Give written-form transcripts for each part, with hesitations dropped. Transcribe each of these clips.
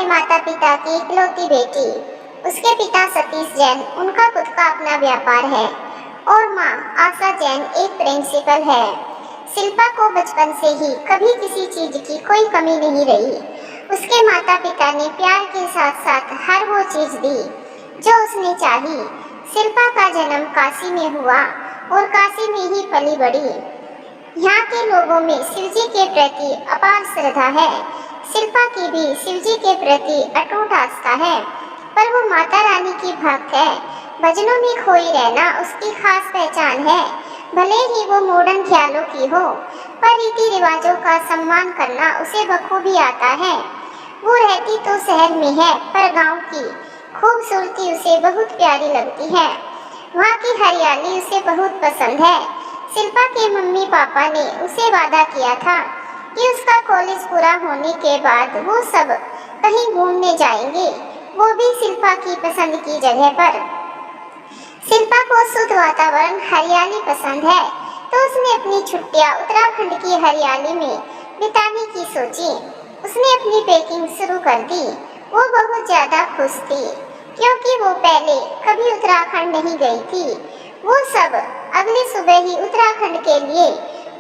है माता पिता की इकलौती बेटी। उसके पिता सतीश जैन, उनका खुद का अपना व्यापार है और माँ आशा जैन एक प्रिंसिपल है। शिल्पा को बचपन से ही कभी किसी चीज की कोई कमी नहीं रही। उसके माता पिता ने प्यार के साथ साथ हर वो चीज दी जो उसने चाही। शिल्पा का जन्म काशी में हुआ और काशी में ही पली बड़ी। यहाँ के लोगों में शिवजी के प्रति अपार श्रद्धा है। शिल्पा की भी शिवजी के प्रति अटूट आस्था है, पर वो माता रानी की भक्त है। भजनों में खोई रहना उसकी खास पहचान है। भले ही वो मॉडर्न ख्यालों की हो, पर रीति रिवाजों का सम्मान करना उसे बखूबी आता है। वो रहती तो शहर में है, पर गांव की खूबसूरती उसे बहुत प्यारी लगती है। वहाँ की हरियाली उसे बहुत पसंद है। शिल्पा के मम्मी पापा ने उसे वादा किया था कि उसका कॉलेज पूरा होने के बाद वो सब कहीं घूमने जाएंगे, वो भी शिल्पा की पसंद की जगह पर। शिल्पा को शुद्ध वातावरण, हरियाली पसंद है, तो उसने अपनी छुट्टियां उत्तराखंड की हरियाली में बिताने की सोची। उसने अपनी पैकिंग शुरू कर दी। वो बहुत ज्यादा खुश थी क्योंकि वो पहले कभी उत्तराखंड नहीं गई थी। वो सब अगली सुबह ही उत्तराखंड के लिए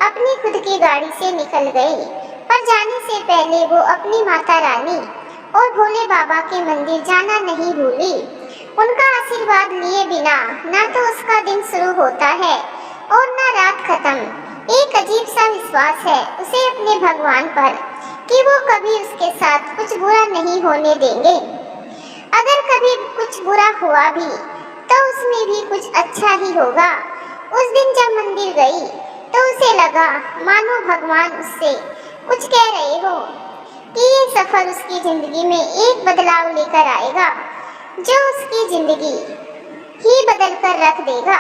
अपनी खुद की गाड़ी से निकल गई, पर जाने से पहले वो अपनी माता रानी और भोले बाबा के मंदिर जाना नहीं भूली। उनका आशीर्वाद लिए बिना ना तो उसका दिन शुरू होता है और ना रात खत्म। एक अजीब सा विश्वास है उसे अपने भगवान पर कि वो कभी उसके साथ कुछ बुरा नहीं होने देंगे। अगर कभी कुछ बुरा हुआ भी तो उसमें भी कुछ अच्छा ही होगा। उस दिन जब मंदिर गई तो उसे लगा मानो भगवान उससे कुछ कह रहे हो कि ये सफर उसकी जिंदगी में एक बदलाव लेकर आएगा जो उसकी जिंदगी ही बदल कर रख देगा।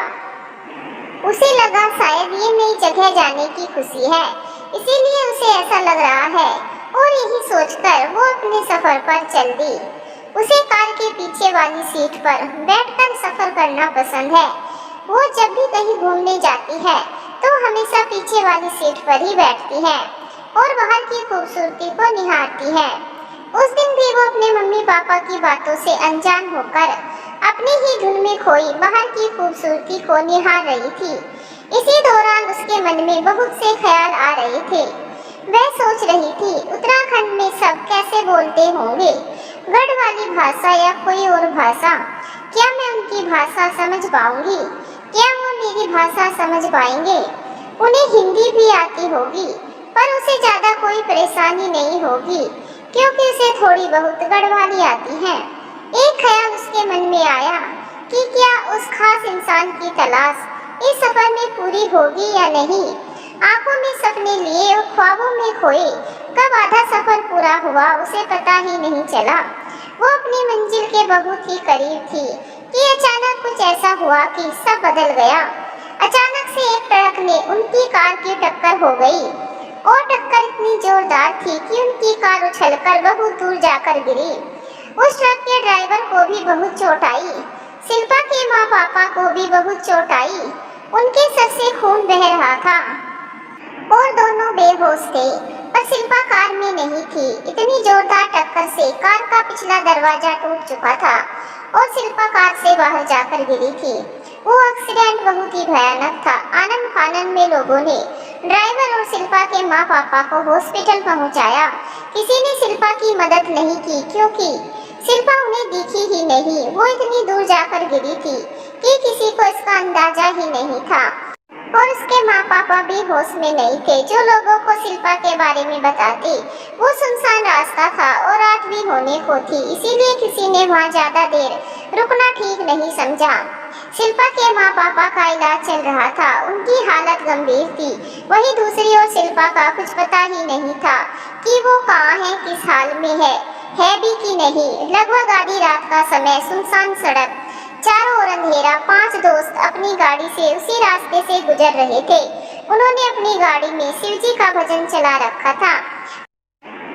उसे लगा शायद ये नई जगह जाने की खुशी है, इसीलिए उसे ऐसा लग रहा है और यही सोचकर वो अपने सफर पर चल दी। उसे कार के पीछे वाली सीट पर बैठकर सफर करना पसंद है। वो जब भी कहीं घूमने जाती है तो हमेशा पीछे वाली सीट पर ही बैठती है और बाहर की खूबसूरती को निहारती है। उस दिन भी वो अपने मम्मी पापा की बातों से अनजान होकर अपनी ही धुन में खोई बाहर की खूबसूरती को निहार रही थी। इसी दौरान उसके मन में बहुत से ख्याल आ रहे थे। वह सोच रही थी उत्तराखंड में सब कैसे बोलते होंगे, गढ़वाली भाषा या कोई और भाषा। क्या मैं उनकी भाषा समझ पाऊंगी? क्या वो मेरी भाषा समझ पाएंगे? उन्हें हिंदी भी आती होगी, पर उसे ज्यादा कोई परेशानी नहीं होगी क्योंकि उसे थोड़ी बहुत गढ़वाली आती है। एक ख्याल उसके मन में आया कि क्या उस खास इंसान की तलाश इस सफर में पूरी होगी या नहीं। आंखों में सपने लिए और ख्वाबों में खोए कब आधा सफर पूरा हुआ उसे पता ही नहीं चला। वो अपनी मंजिल के बहुत ही करीब थी कि अचानक कुछ ऐसा हुआ कि सब बदल गया। अचानक से एक ट्रक ने उनकी कार की टक्कर हो गई और टक्कर इतनी जोरदार थी कि उनकी कार उछलकर बहुत दूर जाकर गिरी। उस ट्रक के ड्राइवर को भी बहुत चोट आई। शिल्पा के माँ पापा को भी बहुत चोट आई। उनके सर से खून बह रहा था और दोनों बेहोश थे, पर शिल्पा कार में नहीं थी। इतनी जोरदार टक्कर से कार का पिछला दरवाजा टूट चुका था और शिल्पा कार से बाहर जाकर गिरी थी। वो एक्सीडेंट बहुत ही भयानक था। आनन फानन में लोगों ने ड्राइवर और शिल्पा के माँ पापा को हॉस्पिटल पहुंचाया। किसी ने शिल्पा की मदद नहीं की क्योंकि शिल्पा उन्हें दिखी ही नहीं। वो इतनी दूर जाकर गिरी थी कि किसी को इसका अंदाजा ही नहीं था और उसके माँ पापा भी होश में नहीं थे जो लोगों को शिल्पा के बारे में बताते। वो सुनसान रास्ता था और रात भी होने को थी, इसीलिए किसी ने वहाँ ज्यादा देर रुकना ठीक नहीं समझा। शिल्पा के माँ पापा का इलाज चल रहा था, उनकी हालत गंभीर थी। वहीं दूसरी ओर शिल्पा का कुछ पता ही नहीं था कि वो कहाँ है, किस हाल में है भी कि नहीं। लगभग आधी रात का समय, सुनसान सड़क, चारों ओर अंधेरा। 5 दोस्त अपनी गाड़ी से उसी रास्ते से गुजर रहे थे। उन्होंने अपनी गाड़ी में शिवजी का भजन चला रखा था।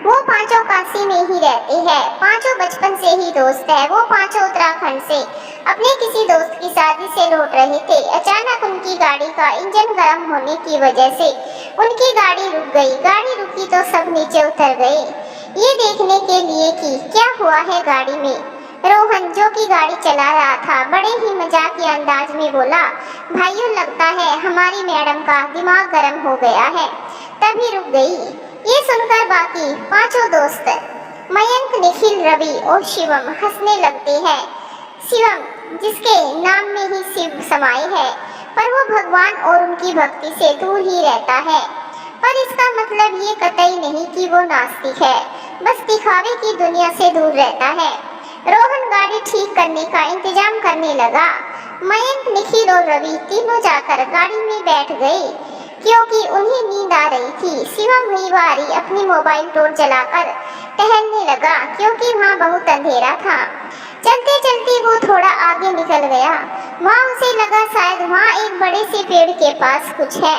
वो पांचों काशी में ही रहते हैं, पांचों बचपन से ही दोस्त है। वो पांचों उत्तराखंड से अपने किसी दोस्त की शादी से लौट रहे थे। अचानक उनकी गाड़ी का इंजन गर्म होने की वजह से उनकी गाड़ी रुक गई। गाड़ी रुकी तो सब नीचे उतर गए। ये देखने के लिए कि क्या हुआ है गाड़ी में। रोहन, जो कि गाड़ी चला रहा था, बड़े ही मजाकिया अंदाज में बोला, भाइयों लगता है हमारी मैडम का दिमाग गर्म हो गया है। तभी रुक गई। ये सुनकर बाकी पांचों दोस्त मयंक, निखिल, रवि और शिवम हंसने लगते हैं। शिवम, जिसके नाम में ही शिव समाये है, पर वो भगवान और उनकी भक्ति से दूर ही रहता है। पर इसका मतलब ये कतई नहीं कि वो नास्तिक है, बस दिखावे की दुनिया से दूर रहता है। रोहन गाड़ी ठीक करने का इंतजाम करने लगा। मयंक, निखिल और रवि तीनों जाकर गाड़ी में बैठ गए, क्योंकि उन्हें नींद आ रही थी। शिवम ही बारी अपनी मोबाइल टॉर्च जलाकर टहलने लगा, क्योंकि वहाँ बहुत अंधेरा था। चलते चलते वो थोड़ा आगे निकल गया। वहाँ उसे लगा शायद वहाँ एक बड़े से पेड़ के पास कुछ है।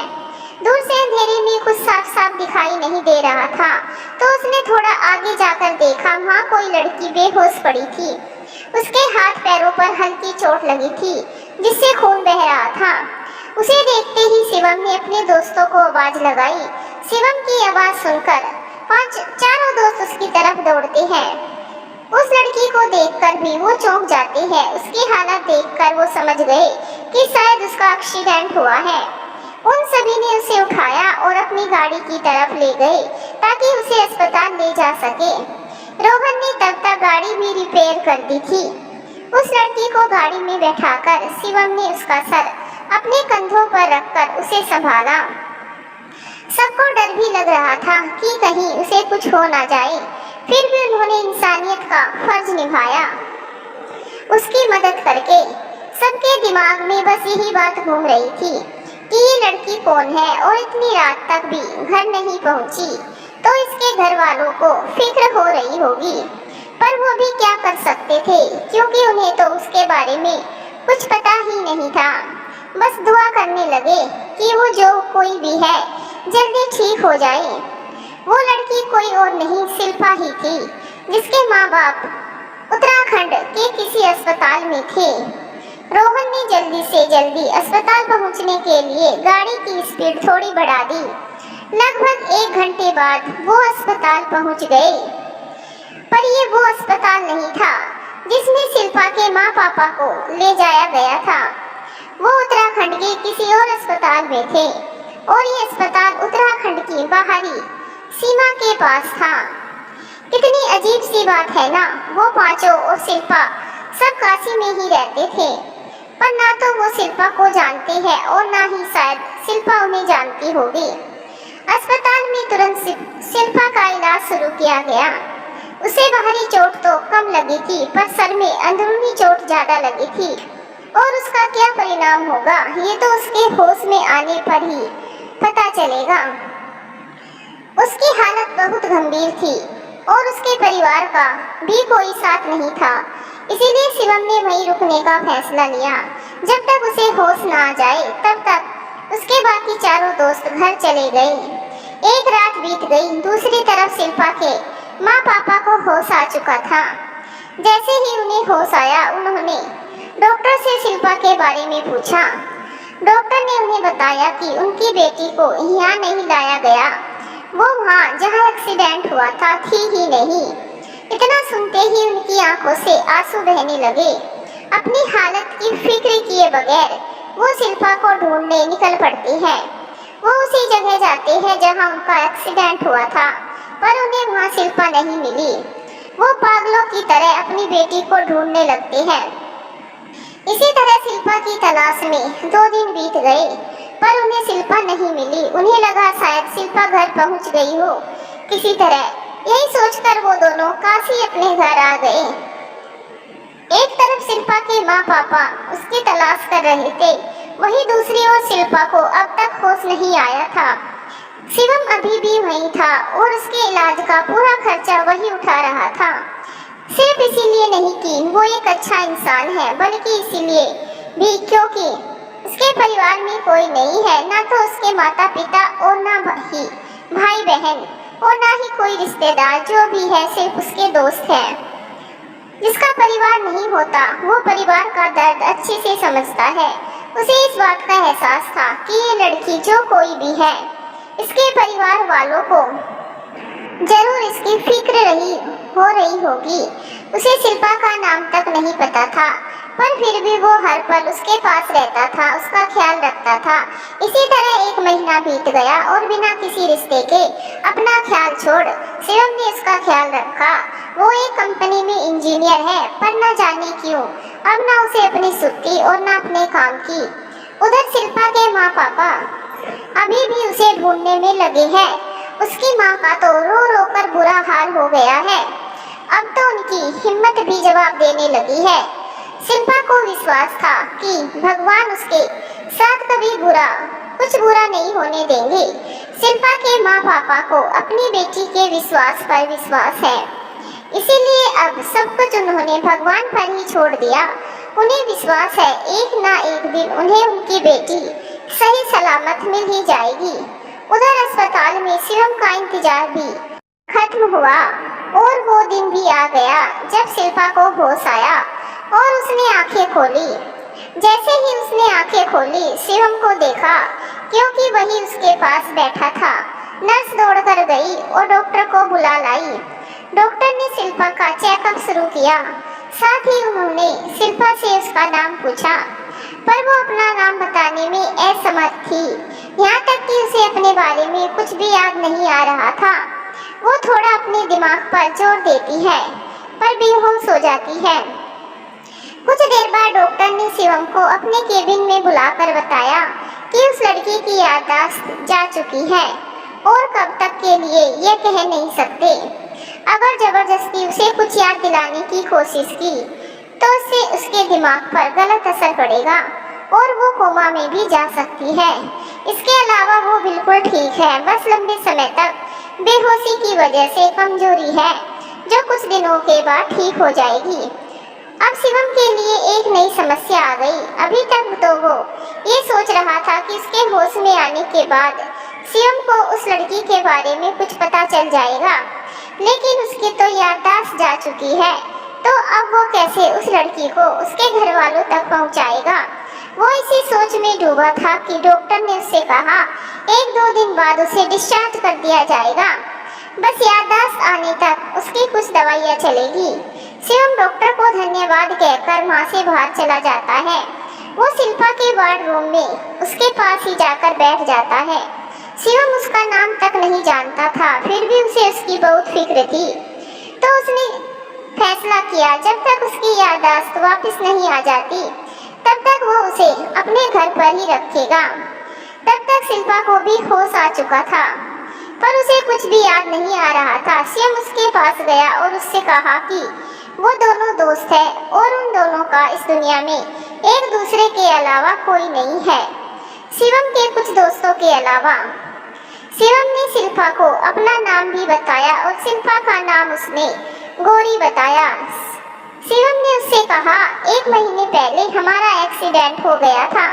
दूर से अंधेरे में कुछ साफ साफ दिखाई नहीं दे रहा था, तो उसने थोड़ा आगे जाकर देखा। वहाँ कोई लड़की बेहोश पड़ी थी। उसके हाथ पैरों पर हल्की चोट लगी थी, जिससे खून बह रहा था। उसे देखते ही शिवम ने अपने दोस्तों को आवाज लगाई। शिवम की आवाज सुनकर चारों दोस्त उसकी तरफ दौड़ते हैं। उस लड़की को देखकर भी वो चौंक जाते हैं। उसकी हालत देखकर वो समझ गए कि शायद उसका एक्सीडेंट हुआ है। उन सभी ने उसे उठाया और अपनी गाड़ी की तरफ ले गए, ताकि उसे अस्पताल ले जा सके। रोहन ने तब तक गाड़ी भी रिपेयर कर दी थी। उस लड़की को गाड़ी में बैठाकर शिवम ने उसका सर अपने कंधों पर रखकर उसे संभाला। सबको डर भी लग रहा था कि कहीं उसे कुछ हो ना जाए, फिर भी उन्होंने इंसानियत का फर्ज निभाया। उसकी मदद करके सबके दिमाग में बस यही बात घूम रही थी कि ये लड़की कौन है, और इतनी रात तक भी घर नहीं पहुंची, तो इसके घर वालों को फिक्र हो रही होगी। पर वो भी क्या कर सकते थे, क्योंकि उन्हें तो उसके बारे में कुछ पता ही नहीं था। बस दुआ करने लगे कि वो जो कोई भी है जल्दी ठीक हो जाए। वो लड़की कोई और नहीं, शिल्पा ही थी, जिसके माँ बाप उत्तराखंड के किसी अस्पताल में थे। रोहन ने जल्दी से जल्दी अस्पताल पहुंचने के लिए गाड़ी की स्पीड थोड़ी बढ़ा दी। लगभग 1 घंटे बाद वो अस्पताल पहुंच गए। पर ये वो अस्पताल नहीं था जिसमें शिल्पा के माँ पापा को ले जाया गया था। वो उत्तराखंड के किसी और अस्पताल में थे, और ये अस्पताल उत्तराखंड की बाहरी सीमा के पास था। कितनी अजीब सी बात है ना, वो पांचों और शिल्पा सब काशी में ही रहते थे, पर ना तो वो शिल्पा को जानते हैं और ना ही शायद शिल्पा उन्हें जानती होगी। अस्पताल में तुरंत शिल्पा का इलाज शुरू किया गया। उसे बाहरी चोट तो कम लगी थी, पर सर में अंदरूनी चोट ज्यादा लगी थी, और उसका क्या परिणाम होगा ये तो उसके होश में आने पर ही पता चलेगा। उसकी हालत बहुत गंभीर थी और उसके परिवार का भी कोई साथ नहीं था, इसीलिए शिवम ने वहीं रुकने का फैसला लिया। जब तक उसे होश न आ जाए तब तक उसके बाकी चारों दोस्त घर चले गए। एक रात बीत गई। दूसरी तरफ शिल्पा के माँ पापा को होश आ चुका था। जैसे ही उन्हें होश आया, उन्होंने डॉक्टर से शिल्पा के बारे में पूछा। डॉक्टर ने उन्हें बताया कि उनकी बेटी को यहाँ नहीं लाया गया, वो वहाँ जहाँ एक्सीडेंट हुआ था थी ही नहीं। इतना सुनते ही उनकी आंखों से आंसू बहने लगे। अपनी हालत की फिक्र किए बगैर वो शिल्पा को ढूंढने निकल पड़ते हैं। वो उसी जगह जाते हैं जहाँ उनका एक्सीडेंट हुआ था, पर उन्हें वहाँ शिल्पा नहीं मिली। वो पागलों की तरह अपनी बेटी को ढूंढने लगते हैं। इसी तरह शिल्पा की तलाश में 2 दिन बीत गए, पर उन्हें शिल्पा नहीं मिली। उन्हें लगा शायद शिल्पा घर पहुंच गई हो किसी तरह। यही सोचकर वो दोनों काशी अपने घर आ गए। एक तरफ शिल्पा के माँ पापा उसकी तलाश कर रहे थे, वहीं दूसरी ओर शिल्पा को अब तक होश नहीं आया था। शिवम अभी भी वहीं था और उसके इलाज का पूरा खर्चा वही उठा रहा था। सिर्फ इसीलिए नहीं कि वो एक अच्छा इंसान है, बल्कि इसीलिए भी क्योंकि उसके परिवार में कोई नहीं है, ना तो उसके माता पिता और ना ही भाई बहन, और ना ही कोई रिश्तेदार। जो भी है सिर्फ उसके दोस्त हैं। जिसका परिवार नहीं होता वो परिवार का दर्द अच्छे से समझता है। उसे इस बात का एहसास था कि ये लड़की जो कोई भी है, इसके परिवार वालों को जरूर इसकी फिक्र हो रही होगी। उसे शिल्पा का नाम तक नहीं पता था, पर फिर भी वो हर पल उसके पास रहता था, उसका ख्याल रखता था। इसी तरह 1 महीना बीत गया और बिना किसी रिश्ते के अपना ख्याल छोड़ शिवम ने उसका ख्याल रखा। वो एक कंपनी में इंजीनियर है, पर न जाने क्यों अब ना उसे अपनी छुट्टी और न अपने काम की। उधर शिल्पा के माँ पापा अभी भी उसे ढूंढने में लगे हैं। उसकी माँ का तो रो रो कर बुरा हाल हो गया है। अब तो उनकी हिम्मत भी जवाब देने लगी है। शिल्पा को विश्वास था कि भगवान उसके साथ कभी कुछ बुरा नहीं होने देंगे। शिल्पा के माँ पापा को अपनी बेटी के विश्वास पर विश्वास है, इसीलिए अब सब कुछ उन्होंने भगवान पर ही छोड़ दिया। उन्हें विश्वास है एक ना एक दिन उन्हें उनकी बेटी सही सलामत मिल ही जाएगी। उधर अस्पताल में शिवम का इंतजार भी खत्म हुआ और वो दिन भी आ गया जब शिल्पा को होश आया और उसने आंखें खोली। जैसे ही उसने आंखें खोली शिवम को देखा, क्योंकि वही उसके पास बैठा था। नर्स दौड़कर गई और डॉक्टर को बुला लाई। डॉक्टर ने शिल्पा का चेकअप शुरू किया। साथ ही उन्होंने शिल्पा से उसका नाम पूछा, पर वो अपना नाम बताने में असमर्थ थी। यहाँ तक कि उसे अपने बारे में कुछ भी याद नहीं आ रहा था। वो थोड़ा अपने दिमाग पर जोर देती है, पर बेहोश हो जाती है। कुछ देर बाद डॉक्टर ने शिवम को अपने केबिन में बुलाकर बताया कि उस लड़की की याददाश्त जा चुकी है और कब तक के लिए ये कह नहीं सकते। अगर जबरदस्ती उसे कुछ याद दिलाने की कोशिश की तो उससे उसके दिमाग पर गलत असर पड़ेगा और वो कोमा में भी जा सकती है। इसके अलावा वो बिल्कुल ठीक है, बस लंबे समय तक बेहोशी की वजह से कमजोरी है, जो कुछ दिनों के बाद ठीक हो जाएगी। अब शिवम के लिए एक नई समस्या आ गई। अभी तक तो वो ये सोच रहा था कि उसके होश में आने के बाद शिवम को उस लड़की के बारे में कुछ पता चल जाएगा, लेकिन उसकी तो याददाश्त जा चुकी है। तो अब वो कैसे उस लड़की को उसके घर वालों तक पहुंचाएगा? वो इसी सोच में डूबा था कि डॉक्टर ने उससे कहा 1-2 दिन बाद उसे डिस्चार्ज कर दिया जाएगा, बस याददाश्त आने तक उसकी कुछ दवाइयाँ चलेगी। शिवम डॉक्टर को धन्यवाद कहकर वहाँ से बाहर चला जाता है। वो शिल्पा के वार्ड रूम में उसके पास ही जाकर बैठ जाता है। शिवम उसका नाम तक नहीं जानता था, फिर भी उसे उसकी बहुत फिक्र थी। तो उसने फैसला किया जब तक उसकी याददाश्त वापस नहीं आ जाती तब तक वो उसे अपने घर पर ही रखेगा। तब तक शिल्पा को भी होश आ चुका था, पर उसे कुछ भी याद नहीं आ रहा था। शिवम उसके पास गया और उससे कहा कि वो दोनों दोस्त है और उन दोनों का इस दुनिया में एक दूसरे के अलावा कोई नहीं है, शिवम के कुछ दोस्तों के अलावा। शिवम ने शिल्पा को अपना नाम भी बताया और शिल्पा का नाम उसने गौरी बताया। शिवम ने उससे कहा 1 महीने पहले हमारा एक्सीडेंट हो गया था,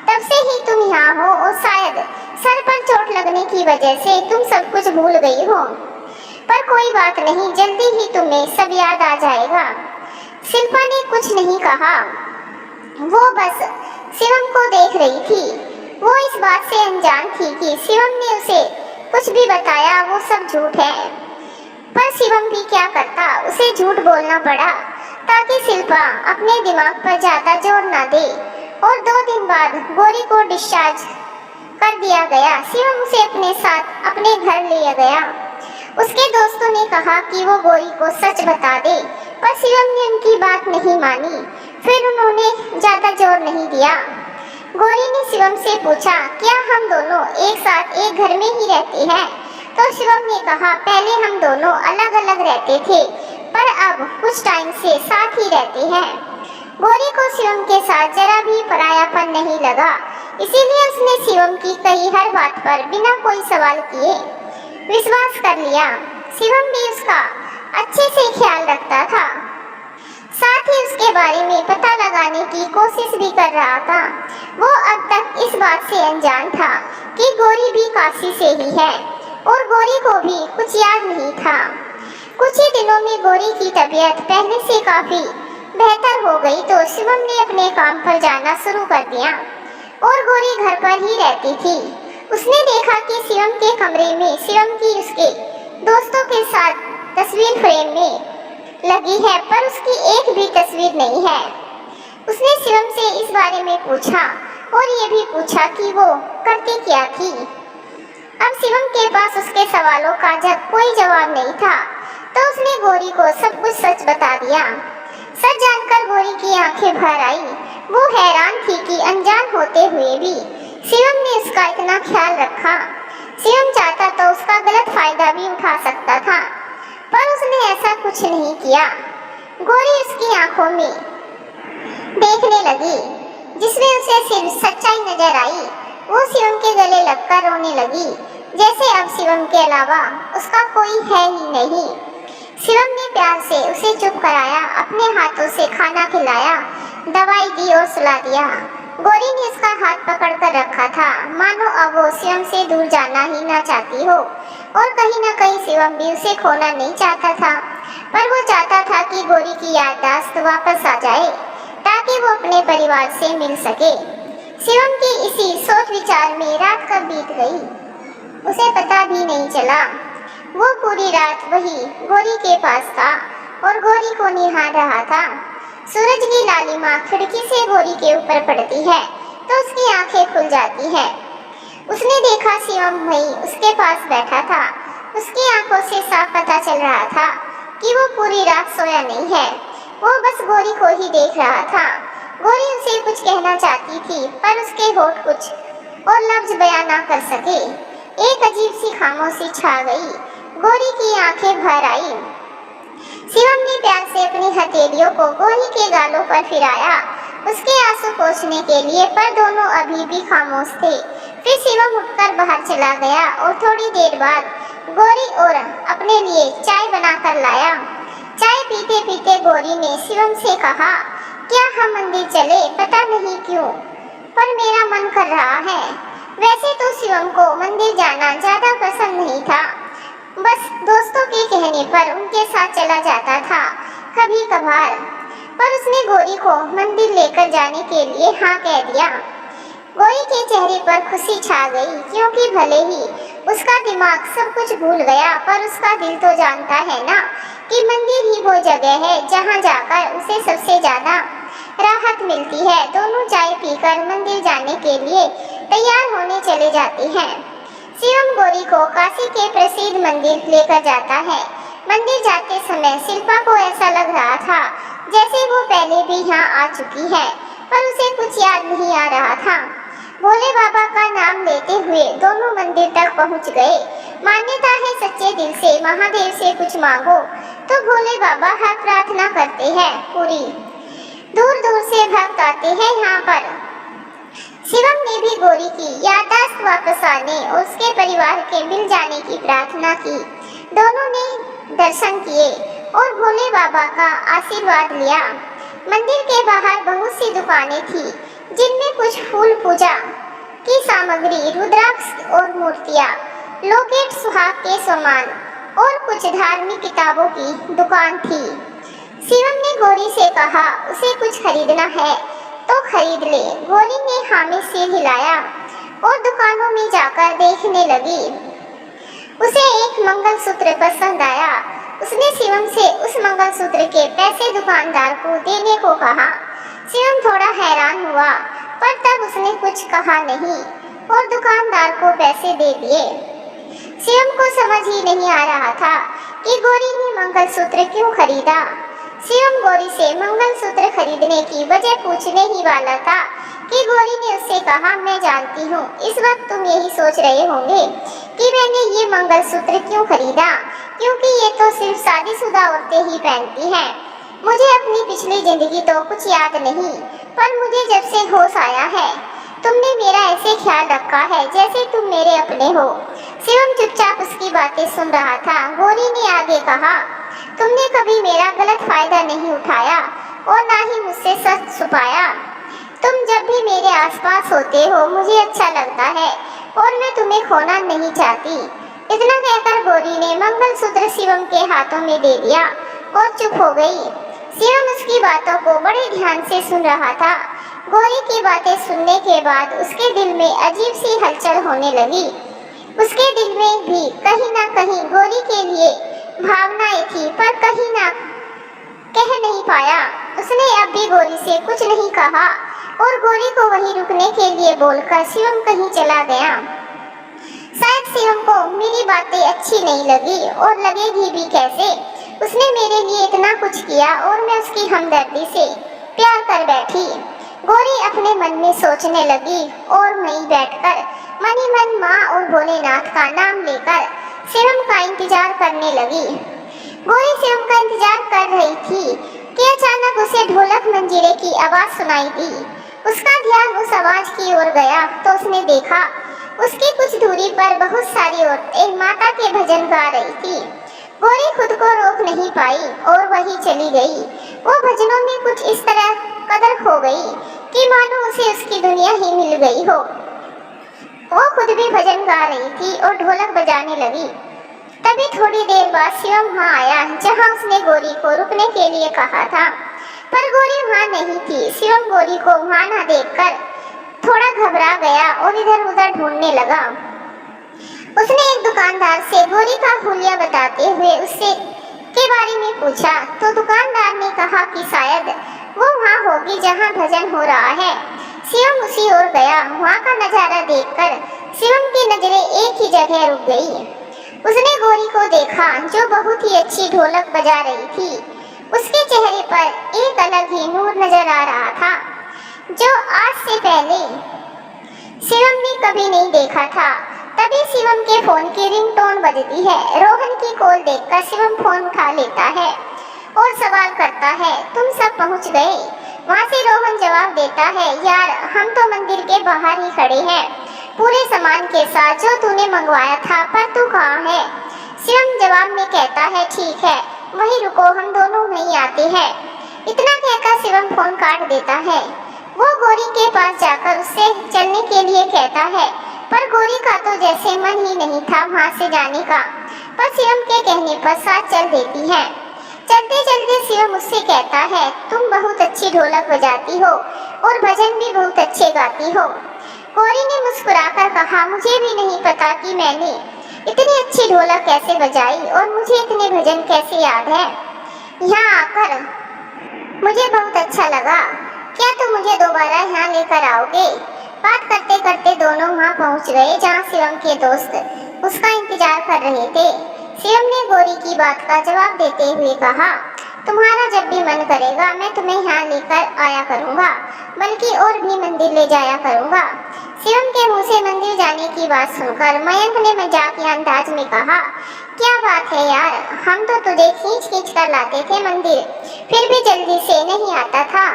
तब से ही तुम यहाँ हो और शायद सर पर चोट लगने की वजह से तुम सब कुछ भूल गई हो, पर कोई बात नहीं, जल्दी ही तुम्हें सब याद आ जाएगा। शिल्पा ने कुछ नहीं कहा, वो बस शिवम को देख रही थी। वो इस बात से अनजान थी कि शिवम ने उसे कुछ भी बताया वो सब झूठ है, पर शिवम भी क्या करता, उसे झूठ बोलना पड़ा ताकि शिल्पा अपने दिमाग पर ज्यादा जोर ना दे। और 2 दिन बाद गौरी को डिस्चार्ज कर दिया गया। शिवम उसे अपने साथ अपने घर ले गया। उसके दोस्तों ने कहा कि वो गौरी को सच बता दे, पर शिवम ने उनकी बात नहीं मानी। फिर उन्होंने ज्यादा जोर नहीं दिया। गौरी ने शिवम से पूछा क्या हम दोनों एक साथ एक घर में ही रहते हैं? तो शिवम ने कहा पहले हम दोनों अलग अलग रहते थे, पर अब कुछ टाइम से साथ ही रहते हैं। गौरी को शिवम के साथ जरा भी परायापन नहीं लगा, इसीलिए उसने शिवम की कही हर बात पर बिना कोई सवाल किए विश्वास कर लिया। शिवम भी उसका अच्छे से ख्याल रखता था, साथ ही उसके बारे में पता लगाने की कोशिश भी कर रहा था। वो अब तक इस बात से अनजान था कि गौरी भी काशी से ही है और गौरी को भी कुछ याद नहीं था। कुछ ही दिनों में गौरी की तबीयत पहले से काफी बेहतर हो गई, तो शिवम ने अपने काम पर जाना शुरू कर दिया और गौरी घर पर ही रहती थी। उसने देखा कि शिवम के कमरे में शिवम की उसके दोस्तों के साथ तस्वीर फ्रेम में लगी है, पर उसकी एक भी तस्वीर नहीं है। उसने शिवम से इस बारे में पूछा और ये भी पूछा कि वो करती क्या थी। अब शिवम के पास उसके सवालों का जब कोई जवाब नहीं था, तो उसने गौरी को सब कुछ सच बता दिया। सच जानकर गौरी की आंखें भर आई। वो हैरान थी कि अनजान होते हुए भी शिवम ने उसका इतना ख्याल रखा। शिवम चाहता तो उसका गलत फायदा भी उठा सकता था, पर उसने ऐसा कुछ नहीं किया। गौरी उसकी आंखों में देखने लगी, जिसमें उसे सिर्फ सच्चाई नजर आई। वो शिवम के गले लगकर रोने लगी, जैसे अब शिवम के अलावा उसका कोई है ही नहीं। शिवम ने प्यार से उसे चुप कराया, अपने हाथों से खाना खिलाया, दवाई दी और सुला दिया। गौरी ने उसका हाथ पकड़कर रखा था, मानो अब वो शिवम से दूर जाना ही ना चाहती हो। और कहीं ना कहीं शिवम भी उसे खोना नहीं चाहता था, पर वो चाहता था कि गौरी की याददाश्त वापस आ जाए, ताकि वो अपने परिवार से मिल सके। शिवम की इसी सोच विचार में रात कब बीत गई, उसे पता भी नहीं चला। वो पूरी रात वही गौरी के पास था और गौरी को निहार रहा था। सूरज की लालिमा खिड़की से गौरी के ऊपर पड़ती है तो उसकी आंखें खुल जाती है। उसने देखा शिवम वहीं उसके पास बैठा था। उसकी आंखों से साफ पता चल रहा था कि वो पूरी रात सोया नहीं है। वो बस गौरी को ही देख रहा था। गौरी उसे कुछ कहना चाहती थी, पर उसके होठ कुछ और लफ्ज बयान ना कर सके। एक अजीब सी खामोशी छा गई। गौरी की आंखें भर आई। शिवम ने प्यार से अपनी हथेलियों को गौरी के गालों पर फिराया, उसके आंसू पोंछने के लिए, पर दोनों अभी भी खामोश थे। फिर शिवम उठकर बाहर चला गया और थोड़ी देर बाद गौरी और अपने लिए चाय बनाकर लाया। चाय पीते पीते गौरी ने शिवम से कहा, क्या हम मंदिर चले? पता नहीं क्यों, पर मेरा मन कर रहा है। वैसे तो शिवम को मंदिर जाना ज्यादा पसंद नहीं था, बस दोस्तों के कहने पर उनके साथ चला जाता था कभी कभार। पर उसने गौरी को मंदिर लेकर जाने के लिए हाँ कह दिया। गौरी के चेहरे पर खुशी छा गई, क्योंकि भले ही उसका दिमाग सब कुछ भूल गया, पर उसका दिल तो जानता है ना कि मंदिर ही वो जगह है जहाँ जाकर उसे सबसे ज्यादा राहत मिलती है। दोनों चाय पीकर मंदिर जाने के लिए तैयार होने चले जाते हैं। शिवम गौरी को काशी के प्रसिद्ध मंदिर लेकर जाता है। मंदिर जाते समय शिल्पा को ऐसा लग रहा था जैसे वो पहले भी यहाँ आ चुकी है, पर उसे कुछ याद नहीं आ रहा था। भोले बाबा का नाम लेते हुए दोनों मंदिर तक पहुँच गए। मान्यता है सच्चे दिल से महादेव से कुछ मांगो तो भोले बाबा हर प्रार्थना करते हैं पूरी। दूर दूर से भक्त आते हैं यहाँ पर। शिवम ने भी गौरी की याददाश्त वापस आने और उसके परिवार के मिल जाने की प्रार्थना की। दोनों ने दर्शन किए और भोले बाबा का आशीर्वाद लिया। मंदिर के बाहर बहुत सी दुकानें थी, जिनमें कुछ फूल पूजा की सामग्री, रुद्राक्ष और मूर्तियाँ, लॉकेट, सुहाग के सामान और कुछ धार्मिक किताबों की दुकान थी। शिवम ने गौरी से कहा, उसे कुछ खरीदना है तो खरीद ले। गौरी ने हामी सिर हिलाया और दुकानों में जाकर देखने लगी। उसे एक मंगलसूत्र पसंद आया। उसने शिवम से उस मंगलसूत्र के पैसे दुकानदार को देने को कहा। शिवम थोड़ा हैरान हुआ, पर तब उसने कुछ कहा नहीं और दुकानदार को पैसे दे दिए। शिवम को समझ ही नहीं आ रहा था कि गौरी ने मंगलसूत्र क्यों खरीदा। शिवम गौरी से मंगलसूत्र खरीदने की वजह पूछने ही वाला था कि गौरी ने उससे कहा, मैं जानती हूँ इस वक्त तुम यही सोच रहे होंगे कि मैंने ये मंगलसूत्र क्यों खरीदा, क्योंकि ये तो सिर्फ शादीशुदा औरतें ही पहनती हैं। मुझे अपनी पिछली जिंदगी तो कुछ याद नहीं, पर मुझे जब से होश आया है तुमने मेरा ऐसे ख्याल रखा है जैसे तुम मेरे अपने हो। शिवम चुपचाप उसकी बातें सुन रहा था। गौरी ने आगे कहा, तुमने कभी मेरा गलत फायदा नहीं उठाया और ना ही मुझसे सच छुपाया। तुम जब भी मेरे आसपास होते हो मुझे अच्छा लगता है और मैं तुम्हें खोना नहीं चाहती। इतना कहकर गौरी ने मंगलसूत्र शिवम के हाथों में दे दिया और चुप हो गई। शिवम उसकी बातों को बड़े ध्यान से सुन रहा था। गौरी की बातें सुनने के बाद उसके दिल में अजीब सी हलचल होने लगी। उसके दिल में भी कहीं ना कहीं गोरी के लिए भावनाएं थी, पर कहीं ना कह नहीं पाया। उसने अब भी गोरी से कुछ नहीं कहा और गोरी को वहीं रुकने के लिए बोलकर शिवम कहीं चला गया। शायद शिवम को मेरी बातें अच्छी नहीं लगी, और लगेगी भी कैसे। उसने मेरे लिए इतना कुछ किया और मैं उसकी हमदर्दी से प्यार कर बैठी। गोरी अपने मन में सोचने लगी और वहीं बैठकर मन ही मन माँ और भोलेनाथ का नाम लेकर शिवम का इंतजार करने लगी। गोरी शिवम का इंतजार कर रही थी कि अचानक उसे ढोलक मंजीरे की आवाज सुनाई दी। उसका ध्यान उस आवाज की ओर गया तो उसने देखा उसकी कुछ दूरी पर बहुत सारी औरतें माता के भजन गा रही थी। गोरी खुद को रोक नहीं पाई और वहीं चली गई। वो भजनों में कुछ इस तरह कदर खो गई कि मानो उसे उसकी दुनिया ही मिल गई हो। वो खुद भी भजन गा रही थी और ढोलक बजाने लगी। तभी थोड़ी देर बाद शिवम वहाँ आया जहाँ उसने गोरी को रुकने के लिए कहा था, पर गोरी वहाँ नहीं थी। शिवम गोरी को वहाँ न देखकर थोड़ा घबरा गया और इधर उधर ढूंढने लगा। उसने एक दुकानदार से गोरी का हुलिया बताते हुए उससे के बारे में पूछा तो दुकानदार ने कहा कि शायद वो वहाँ होगी जहाँ भजन हो रहा है। शिवम उसी ओर गया। वहाँ का नजारा देखकर शिवम की नजरें एक ही जगह रुक गई। उसने गोरी को देखा जो बहुत ही अच्छी ढोलक बजा रही थी। उसके चेहरे पर एक अलग ही नूर नजर आ रहा था जो आज से पहले शिवम ने कभी नहीं देखा था। तभी शिवम के फोन की रिंगटोन बजती है। रोहन की कॉल देखकर शिवम फोन उठा लेता है और सवाल करता है, तुम सब पहुंच गए? वहाँ से रोहन जवाब देता है, यार हम तो मंदिर के बाहर ही खड़े हैं पूरे सामान के साथ जो तूने मंगवाया था, पर तू कहाँ है? शिवम जवाब में कहता है, ठीक है वहीं रुको, हम दोनों वहीं आते हैं। इतना कहकर शिवम फोन काट देता है। वो गोरी के पास जाकर उससे चलने के लिए कहता है, पर गोरी का तो जैसे मन ही नहीं था वहाँ से जाने का, पर शिवम के कहने पर साथ चल देती है। चलते चलते शिवम उससे कहता है, तुम बहुत अच्छी ढोलक बजाती हो और भजन भी बहुत अच्छे गाती हो। गोरी ने मुस्कुराकर कहा, मुझे भी नहीं पता कि मैंने इतनी अच्छी ढोलक कैसे बजाई और मुझे इतने भजन कैसे याद है। यहाँ आकर मुझे बहुत अच्छा लगा। क्या तुम मुझे दोबारा यहाँ लेकर आओगे? बात करते करते दोनों वहाँ पहुँच गए जहाँ शिवम के दोस्त उसका इंतजार कर रहे थे। शिवम ने गोरी की बात का जवाब देते हुए कहा, तुम्हारा जब भी मन करेगा मैं तुम्हें यहाँ लेकर आया करूँगा, बल्कि और भी मंदिर ले जाया करूँगा। शिवम के मुँह से मंदिर जाने की बात सुनकर मयंक ने मजाकिया अंदाज में कहा, क्या बात है यार, हम तो तुझे खींच खींच कर लाते थे मंदिर, फिर भी जल्दी से नहीं आता था,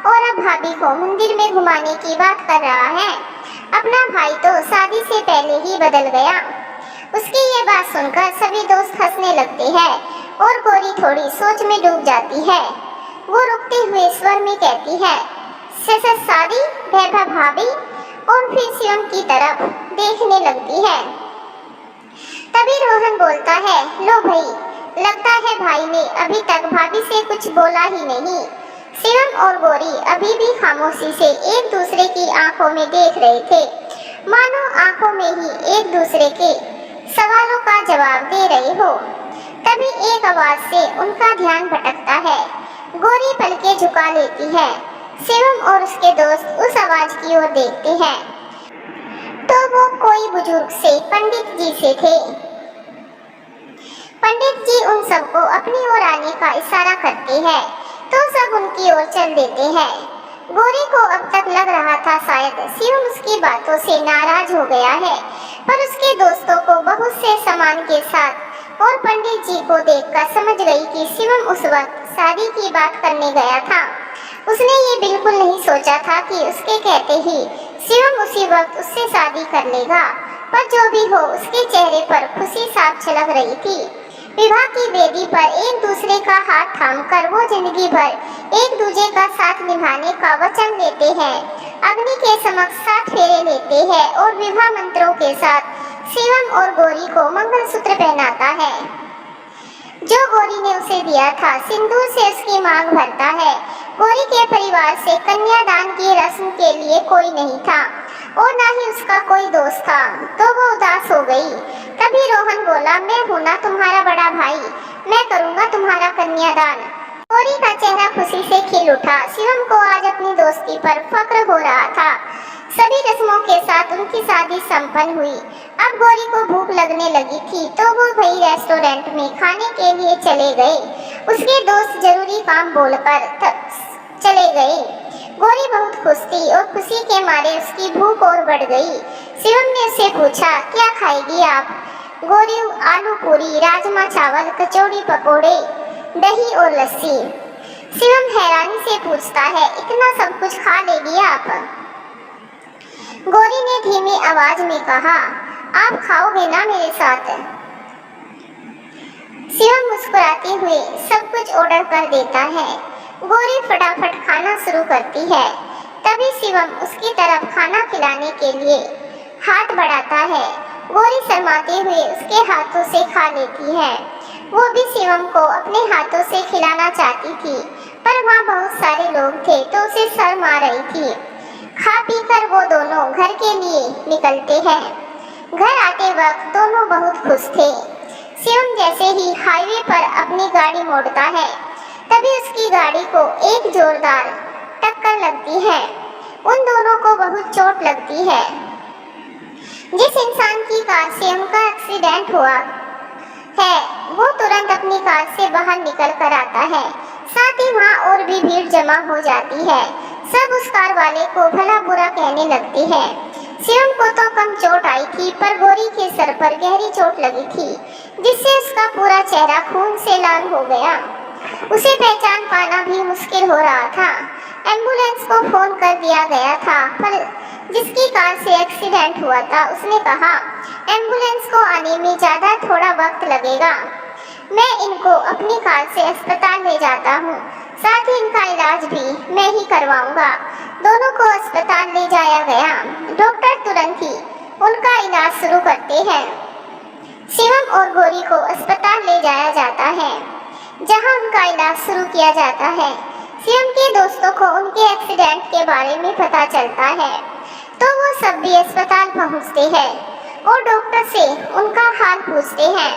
और अब भाभी को मंदिर में घुमाने की बात कर रहा है। अपना भाई तो शादी से पहले ही बदल गया। उसकी ये बात सुनकर सभी दोस्त हंसने लगते हैं और गोरी थोड़ी सोच में डूब जाती है। वो रुकते हुए स्वर में कहती है, ससुर शादी, वैभव भाभी, और फिर शिवम की तरफ देखने लगती है। तभी रोहन बोलता है, लो भाई, लगता है भाई ने अभी तक भाभी से कुछ बोला ही नहीं। शिवम और गोरी अभी भी खामोशी से एक दूसरे की आंखों में देख रहे थे, मानो आंखों में ही एक दूसरे के सवालों का जवाब दे रहे हो। तभी एक आवाज से उनका ध्यान भटकता है। गोरी पलकें झुका लेती है। शिवम और उसके दोस्त उस आवाज की ओर देखते हैं तो वो कोई बुजुर्ग से पंडित जी से थे। पंडित जी उन सबको अपनी ओर आने का इशारा करते हैं तो सब उनकी ओर चल देते हैं। गोरी को अब तक लग रहा था शायद शिवम उसकी बातों से नाराज हो गया है, पर उसके दोस्तों को बहुत से सामान के साथ और पंडित जी को देखकर समझ गई कि शिवम उस वक्त शादी की बात करने गया था। उसने ये बिल्कुल नहीं सोचा था कि उसके कहते ही शिवम उसी वक्त उससे शादी कर लेगा, पर जो भी हो उसके चेहरे पर खुशी साफ झलक रही थी। विवाह की वेदी पर एक दूसरे का हाथ थामकर वो जिंदगी भर एक दूसरे का साथ निभाने का वचन लेते हैं। अग्नि के समक्ष 7 फेरे लेते हैं और विवाह मंत्रों के साथ शिवम और गोरी को मंगलसूत्र पहनाता है जो गोरी ने उसे दिया था। सिंदूर से उसकी मांग भरता है। गोरी के परिवार से कन्यादान की रस्म के लिए कोई नहीं था। और ना ही उसका कोई दोस्त था, तो वो उदास हो गई। तभी रोहन बोला, मैं हूं ना तुम्हारा बड़ा भाई, मैं करूंगा तुम्हारा कन्यादान। गौरी का चेहरा खुशी से खिल उठा। शिवम को आज अपनी दोस्ती पर फक्र हो रहा था। सभी रस्मों के साथ उनकी शादी संपन्न हुई। अब गौरी को भूख लगने लगी थी, तो वो वही रेस्टोरेंट में खाने के लिए चले गए। उसके दोस्त जरूरी काम बोलकर चले गए। गौरी बहुत खुश थी और खुशी के मारे उसकी भूख और बढ़ गई। शिवम ने उससे पूछा, क्या खाएगी आप? गौरी आलू पूरी, राजमा चावल, कचौड़ी पकोड़े, दही और लस्सी। शिवम हैरानी से पूछता है, इतना सब कुछ खा लेगी आप? गौरी ने धीमी आवाज में कहा, आप खाओगे ना मेरे साथ? शिवम मुस्कुराते हुए सब कुछ ऑर्डर कर देता है। गौरी फटाफट खाना शुरू करती है। तभी शिवम उसकी तरफ खाना खिलाने के लिए हाथ बढ़ाता है। गौरी शर्माते हुए उसके हाथों से खा लेती है। वो भी शिवम को अपने हाथों से खिलाना चाहती थी, पर वहाँ बहुत सारे लोग थे तो उसे शर्म आ रही थी। खा पी कर वो दोनों घर के लिए निकलते हैं। घर आते वक्त दोनों बहुत खुश थे। शिवम जैसे ही हाईवे पर अपनी गाड़ी मोड़ता है, तभी उसकी गाड़ी को एक जोरदार टक्कर लगती है। उन दोनों को बहुत चोट लगती है। जिस इंसान की कार से उनका एक्सीडेंट हुआ है, वो तुरंत अपनी कार से बाहर निकल कर आता है। साथ ही वहाँ और भी भीड़ जमा हो जाती है। सब उस कार वाले को भला बुरा कहने लगते हैं। शिवम को तो कम चोट आई थी, पर गौरी के सर पर गहरी चोट लगी थी, जिससे उसका पूरा चेहरा खून से लाल हो गया। उसे पहचान पाना भी मुश्किल हो रहा था। एम्बुलेंस को फोन कर दिया गया था, पर जिसकी कार से एक्सीडेंट हुआ था उसने कहा, एम्बुलेंस को आने में ज़्यादा थोड़ा वक्त लगेगा, मैं इनको अपनी कार से अस्पताल ले जाता हूँ, साथ ही इनका इलाज भी मैं ही करवाऊंगा। दोनों को अस्पताल ले जाया गया। डॉक्टर तुरंत ही उनका इलाज शुरू करते हैं। शिवम और गौरी को अस्पताल ले जाया जाता है, जहां उनका इलाज शुरू किया जाता है। शिवम के दोस्तों को उनके एक्सीडेंट के बारे में पता चलता है, तो वो सब भी अस्पताल पहुंचते हैं और डॉक्टर से उनका हाल पूछते हैं।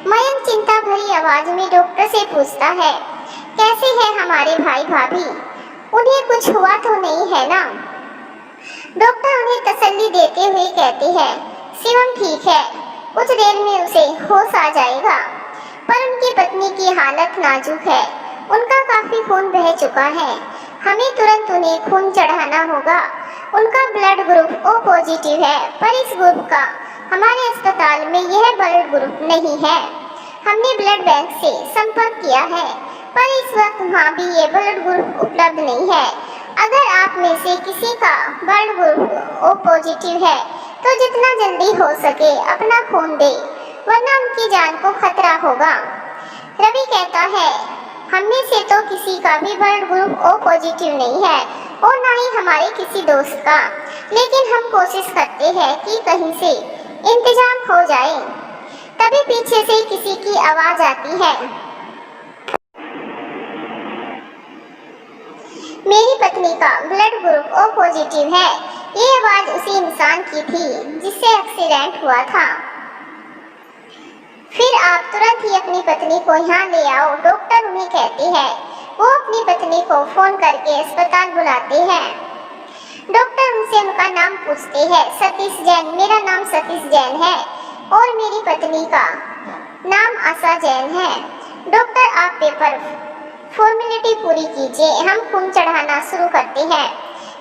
मयंक चिंता भरी आवाज में डॉक्टर से पूछता है, कैसे हैं हमारे भाई भाभी? उन्हें कुछ हुआ तो नहीं है ना? डॉक्टर उन्हें तसल्ली देते हुए कहते हैं, शिवम ठीक है, कुछ देर में उसे होश आ जाएगा, पर उनकी पत्नी की हालत नाजुक है, उनका काफी खून बह चुका है, हमें तुरंत उन्हें खून चढ़ाना होगा। उनका ब्लड ग्रुप ओ पॉजिटिव है, पर इस ग्रुप का हमारे अस्पताल में यह ब्लड ग्रुप नहीं है। हमने ब्लड बैंक से संपर्क किया है, पर इस वक्त वहाँ भी ये ब्लड ग्रुप उपलब्ध नहीं है। अगर आप में से किसी का ब्लड ग्रुप ओ पॉजिटिव है, तो जितना जल्दी हो सके अपना खून दे, वरना उनकी जान को खतरा होगा। रवि कहता है, हम में से तो किसी का भी ब्लड ग्रुप ओ पॉजिटिव नहीं है और ना ही हमारे किसी दोस्त का, लेकिन हम कोशिश करते हैं कि कहीं से इंतजाम हो जाए। तभी पीछे से किसी की आवाज आती है, मेरी पत्नी का ब्लड ग्रुप ओ पॉजिटिव है। ये आवाज उसी इंसान की थी जिससे एक्सीडेंट हुआ था। फिर आप तुरंत ही अपनी पत्नी को यहाँ ले आओ, डॉक्टर उन्हें कहते हैं। वो अपनी पत्नी को फोन करके अस्पताल बुलाते हैं। डॉक्टर उनसे उनका नाम पूछते हैं। सतीश जैन, मेरा नाम सतीश जैन है और मेरी पत्नी का नाम आशा जैन है। डॉक्टर आप पेपर फॉर्मेलिटी पूरी कीजिए, हम खून चढ़ाना शुरू करते हैं।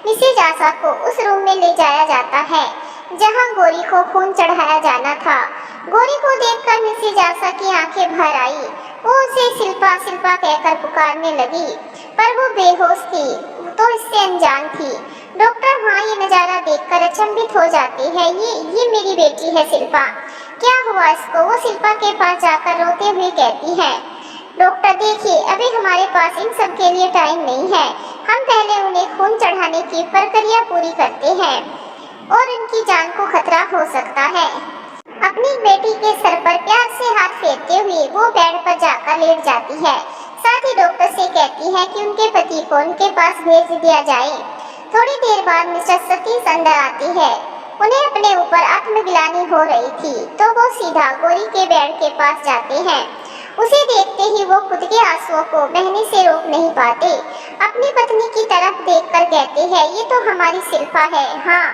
मिसेज आशा को उस रूम में ले जाया जाता है जहां गौरी को खून चढ़ाया जाना था। गौरी को देखकर मिसेज आशा की आंखें भर आई। वो उसे शिल्पा शिल्पा कहकर पुकारने लगी, पर वो बेहोश थी तो इससे अनजान थी। डॉक्टर वहाँ ये नज़ारा देखकर अचंभित हो जाते हैं। ये मेरी बेटी है शिल्पा, क्या हुआ इसको? वो शिल्पा के पास जाकर रोते हुए कहती है, डॉक्टर देखिए, अभी हमारे पास इन सब के लिए टाइम नहीं है, हम पहले उन्हें खून चढ़ाने की प्रक्रिया पूरी करते हैं और इनकी जान को खतरा हो सकता है। अपनी बेटी के सर पर प्यार से हाथ फेरते हुए वो बेड पर जाकर लेट जाती है। साथ ही डॉक्टर से कहती है कि उनके पति को उनके पास भेज दिया जाए। थोड़ी देर बाद मिस्टर सतीश अंदर आती है। उन्हें अपने ऊपर आत्मग्लानि हो रही थी तो वो सीधा गौरी के बेड के पास जाते हैं। उसे देखते ही वो खुद के आंसुओं को बहने से रोक नहीं पाते। अपनी पत्नी की तरफ देखकर कहते हैं, ये तो हमारी शिल्पा है। हाँ,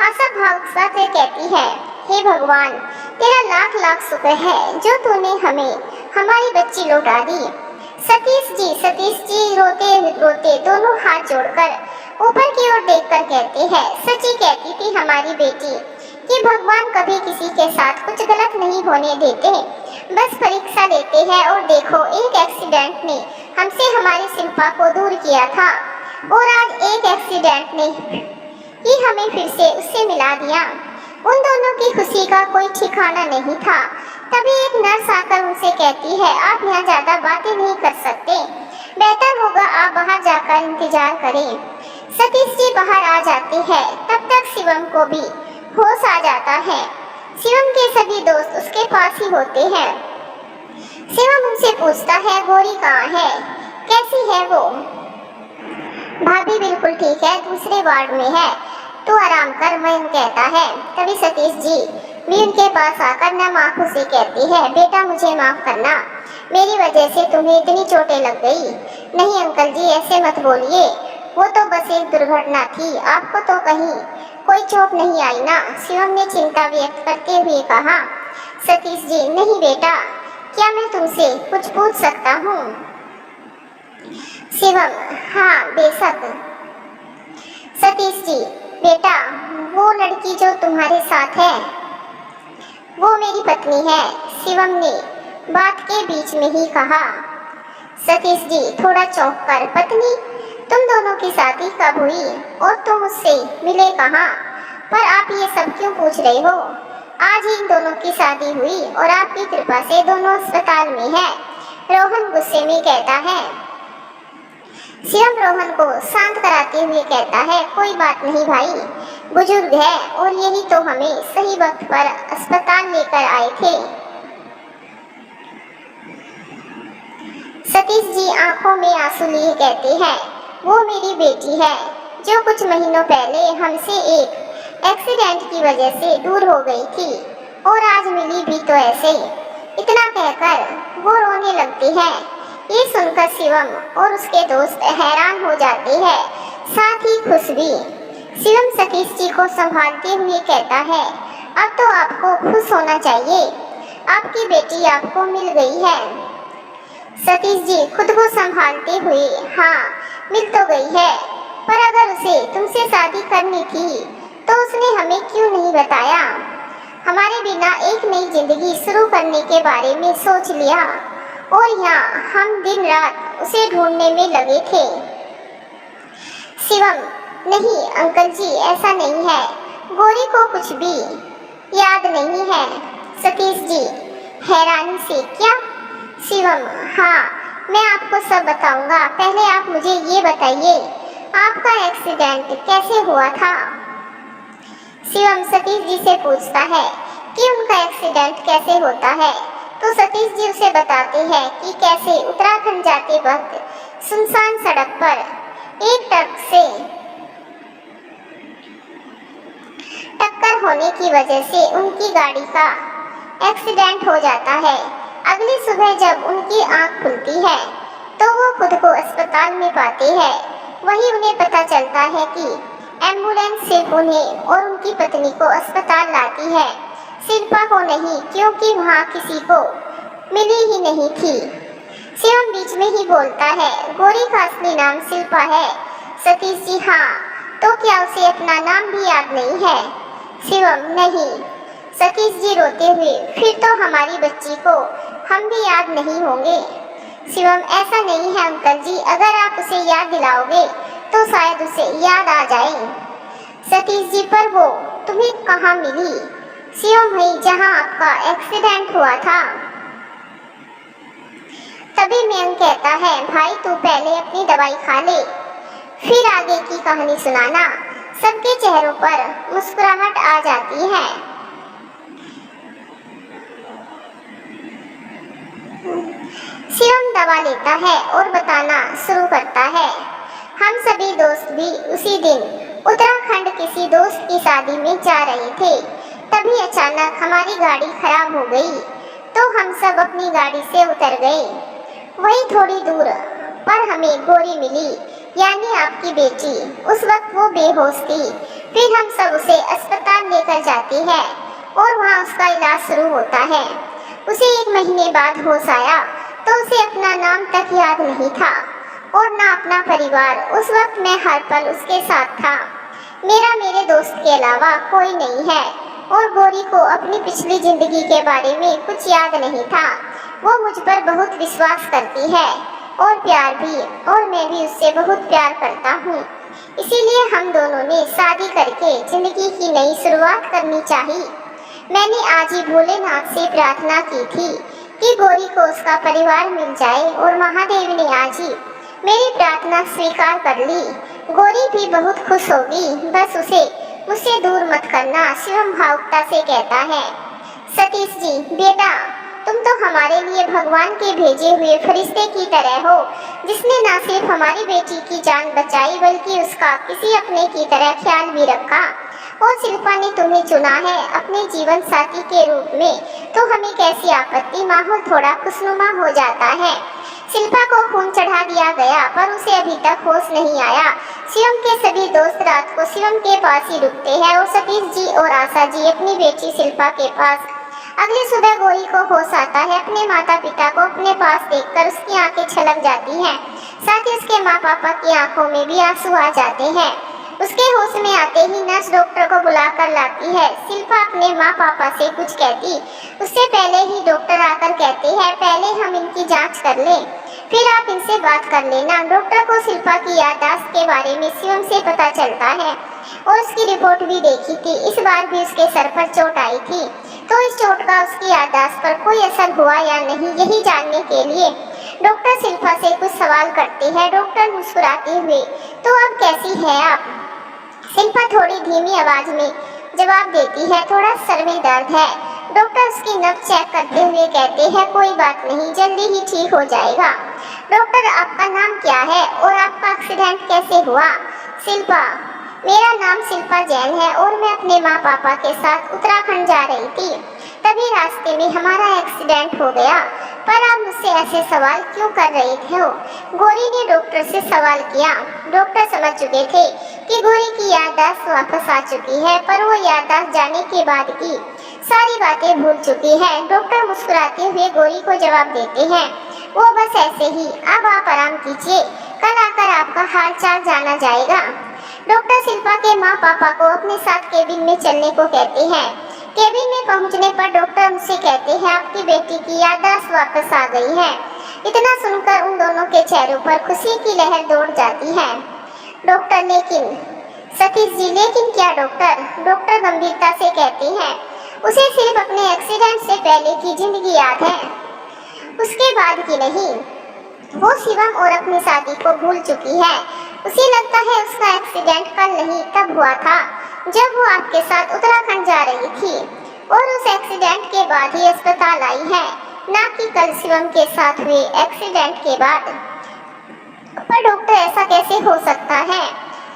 आशा भावुक से कहती है, हे भगवान, तेरा लाख लाख शुक्र है जो तूने हमें हमारी बच्ची लौटा दी। सतीश जी रोते रोते दोनों हाथ जोड़कर ऊपर की ओर देखकर कहते हैं, सच्ची कहती थी हमारी बेटी कि भगवान कभी किसी के साथ कुछ गलत नहीं होने देते, बस परीक्षा लेते हैं। और देखो, एक एक्सीडेंट ने हमसे हमारी शिल्पा को दूर किया था और आज एक एक्सीडेंट ने ही हमें फिर से उससे मिला दिया। उन दोनों की खुशी का कोई ठिकाना नहीं था। तभी एक नर्स आकर उनसे कहती है, आप यहाँ ज्यादा बातें नहीं कर सकते, बेहतर होगा आप बाहर जाकर इंतजार करें। सतीश जी बाहर आ जाते हैं। तब तक शिवम को भी होश आ जाता है। शिवम के सभी दोस्त उसके पास ही होते हैं। शिवम उनसे पूछता है, गौरी कहाँ है, कैसी है वो? भाभी बिल्कुल ठीक है, दूसरे वार्ड में है, तू आराम कर, मयंक कहता है। तभी सतीश जी भी उनके पास आकर नम आंखों से कहती है, बेटा मुझे माफ करना, मेरी वजह से तुम्हें इतनी चोटें लग गई। नहीं अंकल जी, ऐसे मत बोलिए, वो तो बस एक दुर्घटना थी, आपको तो कहीं कोई चोट नहीं आई ना? शिवम ने चिंता व्यक्त करते हुए कहा। सतीश जी, नहीं बेटा, क्या मैं तुमसे कुछ पूछ सकता हूँ? शिवम, हाँ बेशक। सतीश जी, बेटा वो लड़की जो तुम्हारे साथ है वो मेरी पत्नी है, शिवम ने बात के बीच में ही कहा। सतीश जी थोड़ा चौंक कर, पत्नी, तुम दोनों की शादी कब हुई और तुम उससे मिले कहाँ? पर आप ये सब क्यों पूछ रहे हो? आज ही इन दोनों की शादी हुई और आपकी कृपा से दोनों अस्पताल में हैं, रोहन गुस्से में कहता है। शिवम रोहन को शांत कराते हुए कहता है, कोई बात नहीं भाई, बुजुर्ग है और यही तो हमें सही वक्त पर अस्पताल लेकर आए थे। सतीश जी आंखों में आंसू लिए कहते हैं, वो मेरी बेटी है जो कुछ महीनों पहले हमसे एक एक्सीडेंट की वजह से दूर हो गई थी और आज मिली भी तो ऐसे। इतना कहकर वो रोने लगती है। ये सुनकर शिवम और उसके दोस्त हैरान हो जाते हैं, साथ ही खुश भी। शिवम सतीश जी को संभालते हुए कहता है, अब तो आपको खुश होना चाहिए, आपकी बेटी आपको मिल गई है। सतीश जी खुद को संभालते हुए, हाँ मिल तो गई है, पर अगर उसे तुमसे शादी करनी थी तो उसने हमें क्यों नहीं बताया? हमारे बिना एक नई जिंदगी शुरू करने के बारे में सोच लिया और यहाँ हम दिन रात उसे ढूंढने में लगे थे। शिवम, नहीं अंकल जी, ऐसा नहीं है, गौरी को कुछ भी याद नहीं है। सतीश जी हैरानी से, क्या? शिवम, हाँ मैं आपको सब बताऊंगा, पहले आप मुझे ये बताइए आपका एक्सीडेंट कैसे हुआ था? शिवम सतीश जी से पूछता है कि उनका एक्सीडेंट कैसे होता है, तो सतीश जी उसे बताते हैं कि कैसे उत्तराखंड जाते वक्त सुनसान सड़क पर एक ट्रक से टक्कर होने की वजह से उनकी गाड़ी का एक्सीडेंट हो जाता है। अगली सुबह जब उनकी आंख खुलती है तो वो खुद को अस्पताल में पाते हैं। वहीं उन्हें पता चलता है कि एम्बुलेंस सिर्फ उन्हें और उनकी पत्नी को अस्पताल लाती है, शिल्पा को नहीं, क्योंकि वहाँ किसी को मिली ही नहीं थी। शिवम बीच में ही बोलता है, गौरी का असली नाम शिल्पा है। सतीश जी, हाँ, तो क्या उसे अपना नाम भी याद नहीं है? शिवम, नहीं। सतीश जी रोते हुए, फिर तो हमारी बच्ची को हम भी याद नहीं होंगे। शिवम, ऐसा नहीं है अंकल जी, अगर आप उसे याद दिलाओगे तो शायद उसे याद आ जाए। सतीश जी, पर वो तुम्हें कहाँ मिली? शिवम, वही जहाँ आपका एक्सीडेंट हुआ था। तभी मयंक कहता है, भाई तू पहले अपनी दवाई खा ले, फिर आगे की कहानी सुनाना। सबके चेहरों पर मुस्कुराहट आ जाती है। शिवम दवा लेता है और बताना शुरू करता है। हम सभी दोस्त भी उसी दिन उत्तराखंड किसी दोस्त की शादी में जा रहे थे। तभी अचानक हमारी गाड़ी खराब हो गई, तो हम सब अपनी गाड़ी से उतर गए। वही थोड़ी दूर पर हमें गोरी मिली, यानी आपकी बेटी। उस वक्त वो बेहोश थी। फिर हम सब उसे अस्पताल लेकर जाते हैं और वहाँ उसका इलाज शुरू होता है। उसे 1 महीने बाद होश आया, तो उसे अपना नाम तक याद नहीं था और ना अपना परिवार। उस वक्त मैं हर पल उसके साथ था। मेरे दोस्त के अलावा कोई नहीं है और गोरी को अपनी पिछली जिंदगी के बारे में कुछ याद नहीं था। वो मुझ पर बहुत विश्वास करती है और प्यार भी, और मैं भी उससे बहुत प्यार करता हूँ। इसीलिए हम दोनों ने शादी करके जिंदगी की नई शुरुआत करनी चाहिए। मैंने आज ही भोलेनाथ से प्रार्थना की थी कि गोरी को उसका परिवार मिल जाए और महादेव ने आज ही मेरी प्रार्थना स्वीकार कर ली। गोरी भी बहुत खुश होगी। बस उसे मुझसे दूर मत करना, शिवम भावुकता से कहता है। सतीश जी, बेटा तुम तो हमारे लिए भगवान के भेजे हुए फरिश्ते की तरह हो, जिसने न सिर्फ हमारी बेटी की जान बचाई बल्कि उसका किसी अपने की तरह ख्याल भी रखा। और शिल्पा ने तुम्हें चुना है अपने जीवन साथी के रूप में, तो हमें कैसी आपत्ति। माहौल थोड़ा खुशनुमा हो जाता है। शिल्पा को खून चढ़ा दिया गया, पर उसे अभी तक होश नहीं आया। शिवम के सभी दोस्त रात को शिवम के पास ही रुकते हैं और सतीश जी और आशा जी अपनी बेटी शिल्पा के पास। अगली सुबह गोरी को होश आता है। अपने माता पिता को अपने पास देखकर उसकी आंखें छलक जाती हैं, साथ ही उसके माँ पापा की आंखों में भी आंसू आ जाते हैं। उसके होश में आते ही नर्स डॉक्टर को बुलाकर लाती है। शिल्पा अपने माँ पापा से कुछ कहती, उससे पहले ही डॉक्टर आकर कहते हैं, पहले हम इनकी जांच कर लें, फिर आप इनसे बात कर लेना। डॉक्टर को शिल्पा की याददाश्त के बारे में शिवम से पता चलता है और उसकी रिपोर्ट भी देखी थी। इस बार भी उसके सर पर चोट आई थी, तो इस चोट का उसकी याददाश्त पर कोई असर हुआ या नहीं, यही जानने के लिए डॉक्टर शिल्पा से कुछ सवाल करते हैं। डॉक्टर मुस्कुराते हुए, तो अब कैसी है आप? शिल्पा थोड़ी धीमी आवाज में जवाब देती है, थोड़ा सर में दर्द है। डॉक्टर उसकी नब्ज चेक करते हुए कहते हैं, कोई बात नहीं, जल्दी ही ठीक हो जाएगा। डॉक्टर, आपका नाम क्या है और आपका एक्सीडेंट कैसे हुआ? शिल्पा, मेरा नाम शिल्पा जैन है और मैं अपने माँ पापा के साथ उत्तराखंड जा रही थी। तभी रास्ते में हमारा एक्सीडेंट हो गया। पर आप मुझसे ऐसे सवाल क्यों कर रहे थे? गोरी ने डॉक्टर से सवाल किया। डॉक्टर समझ चुके थे कि गोरी की याददाश्त वापस आ चुकी है, पर वो याददाश्त जाने के बाद की सारी बातें भूल चुकी है। डॉक्टर मुस्कुराते हुए गोरी को जवाब देते हैं, वो बस ऐसे ही, अब आप आराम कीजिए, कल आकर आपका हाल चाल जाना जाएगा। डॉक्टर शिल्पा के माँ पापा को अपने साथ केबिन में चलने को कहते हैं। केबिन में पहुंचने पर डॉक्टर उनसे कहते हैं, आपकी बेटी की याददाश्त वापस आ गई है। इतना सुनकर उन दोनों के चेहरों पर खुशी की लहर दौड़ जाती है। डॉक्टर, लेकिन सतीश जी, लेकिन क्या डॉक्टर? डॉक्टर गंभीरता से कहते हैं, उसे सिर्फ अपने एक्सीडेंट से पहले की जिंदगी याद है, उसके बाद की नहीं। वो शिवम और अपनी शादी को भूल चुकी है। उसे लगता है उसका एक्सीडेंट कल नहीं तब हुआ था, जब वो आपके साथ उत्तराखंड जा रही थी, और उस एक्सीडेंट के बाद ही अस्पताल आई है, ना कि कल शिवम के साथ हुए एक्सीडेंट के बाद। पर डॉक्टर, ऐसा कैसे हो सकता है?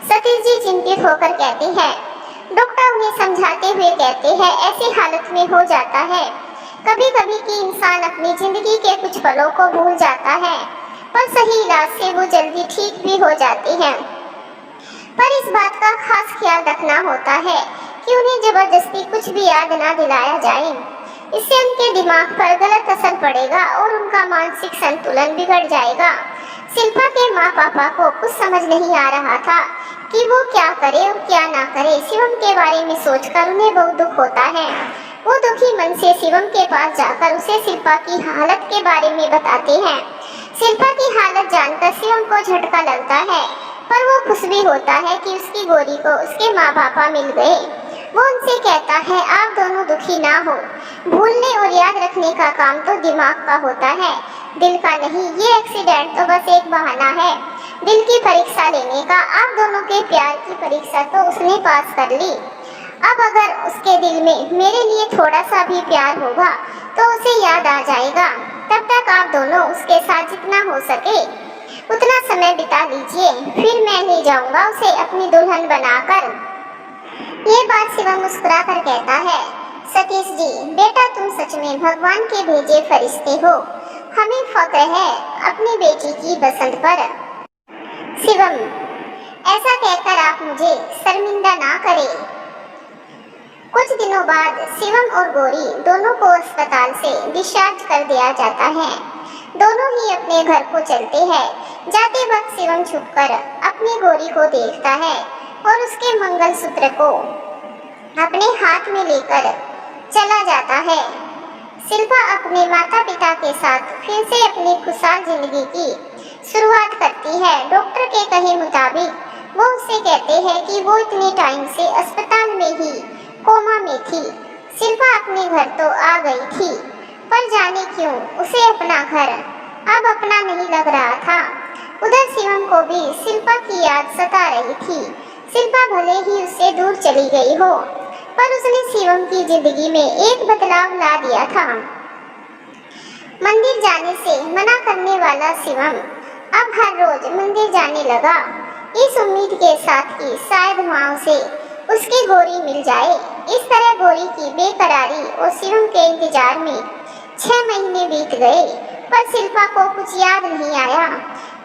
सतीश जी चिंतित होकर कहते हैं। डॉक्टर उन्हें समझाते हुए कहते हैं, ऐसी हालत में हो जाता है कभी कभी कि इंसान अपनी जिंदगी के कुछ पलों को भूल जाता है, पर सही इलाज से वो जल्दी ठीक भी हो जाते हैं। पर इस बात का खास ख्याल रखना होता है कि उन्हें जबरदस्ती कुछ भी याद ना दिलाया जाए, इससे उनके दिमाग पर गलत असर पड़ेगा और उनका मानसिक संतुलन बिगड़ जाएगा। शिल्पा के माँ पापा को कुछ समझ नहीं आ रहा था कि वो क्या करे और क्या ना करे। शिवम के बारे में सोचकर उन्हें बहुत दुख होता है। वो दुखी मन से शिवम के पास जाकर उसे शिल्पा की हालत के बारे में बताते हैं। शिल्पा की हालत जानकर शिवम को झटका लगता है, पर वो खुश भी होता है कि उसकी गोरी को उसके माँ पापा मिल गए। वो उनसे कहता है, आप दोनों दुखी ना हो, भूलने और याद रखने का काम तो दिमाग का होता है, दिल का नहीं। ये एक्सीडेंट तो बस एक बहाना है दिल की परीक्षा लेने का। आप दोनों के प्यार की परीक्षा तो उसने पास कर ली। अब अगर उसके दिल में मेरे लिए थोड़ा सा भी प्यार होगा तो उसे याद आ जाएगा। तब तक आप दोनों उसके साथ जितना हो सके उतना समय बिता लीजिए, फिर मैं ले जाऊंगा उसे अपनी दुल्हन बनाकर। ये बात शिवम मुस्कुरा कर कहता है, सतीश जी बेटा तुम सच में भगवान के भेजे फरिश्ते हो। हमें फक्र है अपनी बेटी की बसंत पर। शिवम, ऐसा कहकर आप मुझे शर्मिंदा ना करें। कुछ दिनों बाद शिवम और गौरी दोनों को अस्पताल से डिस्चार्ज कर दिया जाता है। दोनों ही अपने घर को चलते हैं। जाते वक्त शिवम छुपकर अपनी गौरी को देखता है और उसके मंगलसूत्र को अपने हाथ में लेकर चला जाता है। शिल्पा अपने माता पिता के साथ फिर से अपनी खुशहाल जिंदगी की शुरुआत करती है। डॉक्टर के कहे मुताबिक वो उससे कहते हैं कि वो इतने टाइम से अस्पताल में ही कोमा में थी। शिल्पा अपने घर तो आ गई थी, पर जाने क्यों उसे अपना घर अब अपना नहीं लग रहा था। उधर शिवम को भी शिल्पा की याद सता रही थी। शिल्पा भले ही उससे दूर चली गई हो, पर उसने शिवम की जिंदगी में एक बदलाव ला दिया था। मंदिर जाने से मना करने वाला शिवम अब हर रोज मंदिर जाने लगा, इस उम्मीद के साथ कि शायद वहाँ उसे उसकी गौरी मिल जाए। इस तरह गौरी की बेकरारी और शिवम के इंतजार में 6 महीने बीत गए, पर शिल्पा को कुछ याद नहीं आया।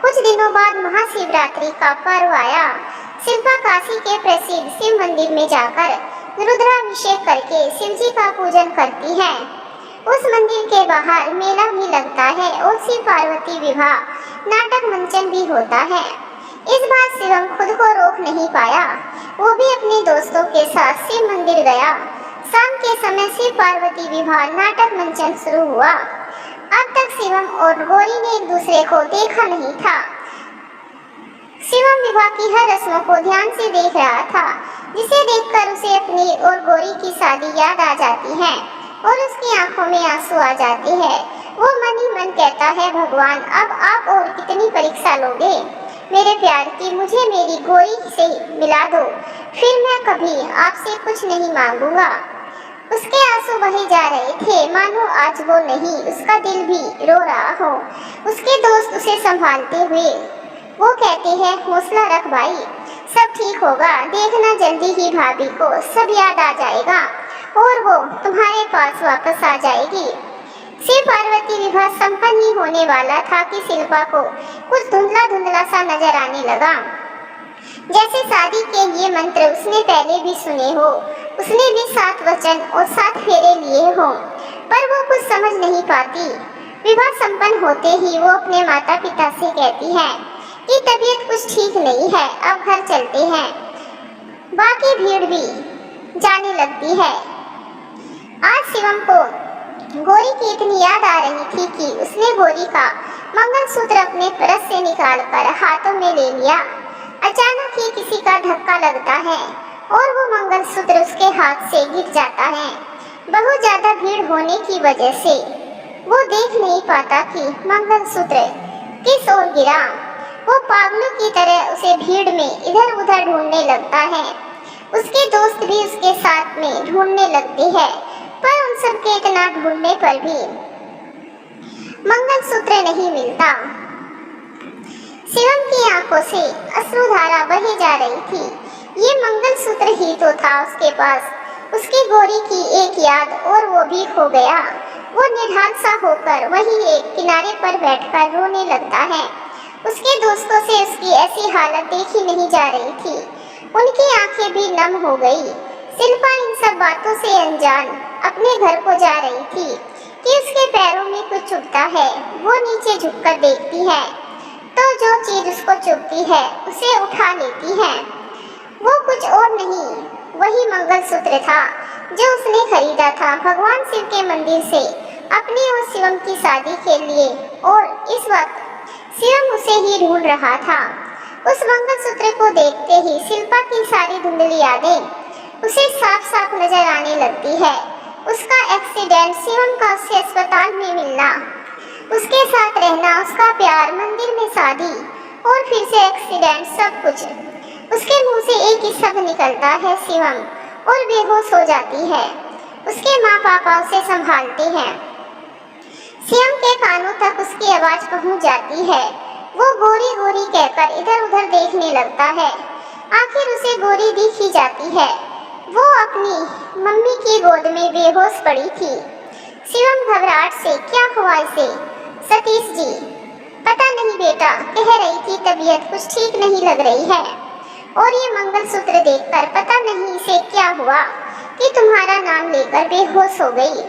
कुछ दिनों बाद महाशिवरात्रि का पर्व आया। शिल्पा काशी के प्रसिद्ध शिव मंदिर में जाकर रुद्राभिषेक करके शिव जी का पूजन करती है। उस मंदिर के बाहर मेला भी लगता है और शिव पार्वती विवाह नाटक मंचन भी होता है। इस बार शिवम खुद को रोक नहीं पाया, वो भी अपने दोस्तों के साथ शिव मंदिर गया। शाम के समय शिव पार्वती विवाह नाटक मंचन शुरू हुआ। अब तक शिवम और गौरी ने एक दूसरे को देखा नहीं था। शिवम विवाह की हर रस्मों को ध्यान से देख रहा था, जिसे देखकर उसे अपनी और गौरी की शादी याद आ जाती है और उसकी आंखों में आंसू आ जाते हैं। वो मन ही मन कहता है, भगवान अब आप और कितनी परीक्षा लोगे मेरे प्यार की, मुझे मेरी गौरी से मिला दो, फिर मैं कभी आपसे कुछ नहीं मांगूंगा। उसके आंसू बहे जा रहे थे, मानो आज वो नहीं, उसका दिल भी रो रहा हो। उसके दोस्त उसे संभालते हुए वो कहते हैं, हौसला रख भाई, सब ठीक होगा, देखना जल्दी ही भाभी को सब याद आ जाएगा और वो तुम्हारे पास वापस आ जाएगी। शिव पार्वती विवाह संपन्न ही होने वाला था कि शिल्पा को कुछ धुंधला धुंधला सा नजर आने लगा, जैसे शादी के ये मंत्र उसने पहले भी सुने हो। उसने भी 7 वचन और 7 फेरे लिए हो, पर वो कुछ समझ नहीं पाती। विवाह संपन्न होते ही वो अपने माता पिता से कहती है कि तबीयत कुछ ठीक नहीं है, अब घर चलते हैं। बाकी भीड़ भी जाने लगती है। आज शिवम को गौरी की इतनी याद आ रही थी कि उसने गौरी का मंगलसूत्र अपने पर्स से निकालकर हाथों में ले लिया। अचानक ही किसी का धक्का लगता है और वो मंगलसूत्र उसके हाथ से गिर जाता है। बहुत ज्यादा भीड़ होने की वजह से वो देख नहीं पाता कि मंगलसूत्र किस ओर गिरा। वो पागलों की तरह उसे भीड़ में इधर उधर ढूंढने लगता है। उसके दोस्त भी उसके साथ में ढूंढने लगते हैं, पर उन सबके इतना ढूंढने पर भी मंगलसूत्र नहीं मिलता। शिवम की आंखों से अश्रुधारा बही जा रही थी। ये मंगलसूत्र ही तो था उसके पास, उसकी गौरी की एक याद, और वो भी खो गया। वो निढाल सा होकर वहीं एक किनारे पर बैठकर रोने लगता है। उसके दोस्तों से उसकी ऐसी हालत देखी नहीं जा रही थी, उनकी आंखें भी नम हो गई। शिल्पा इन सब बातों से अनजान अपने घर को जा रही थी कि उसके पैरों में कुछ चुभता है। वो नीचे झुककर देखती है तो जो चीज उसको चुभती है उसे उठा लेती है। वो कुछ और नहीं, वही मंगलसूत्र था जो उसने खरीदा था भगवान शिव के मंदिर से अपनी और शिवम की शादी के लिए, और इस वक्त शिवम उसे ही ढूंढ रहा था। उस मंगलसूत्र को देखते ही शिल्पा की सारी धुंधली यादें उसे साफ साफ नजर आने लगती है। उसका एक्सीडेंट, शिवम का उससे अस्पताल में मिलना, उसके साथ रहना, उसका प्यार, मंदिर में शादी और फिर से एक्सीडेंट, सब कुछ उसके मुंह से एक ही शब्द निकलता है, शिवम, और बेहोश हो जाती है। उसके माँ पापा उसे संभालते हैं। शिवम के कानों तक उसकी आवाज पहुंच जाती है। वो गोरी कहकर इधर उधर देखने लगता है। आखिर उसे गौरी दिख ही जाती है। वो अपनी मम्मी की गोद में बेहोश पड़ी थी। शिवम घबराहट से, क्या हुआ इसे? सतीश जी, पता नहीं बेटा, कह रही थी तबीयत कुछ ठीक नहीं लग रही है। और ये मंगलसूत्र देखकर पता नहीं इसे क्या हुआ कि तुम्हारा नाम लेकर बेहोश हो गई।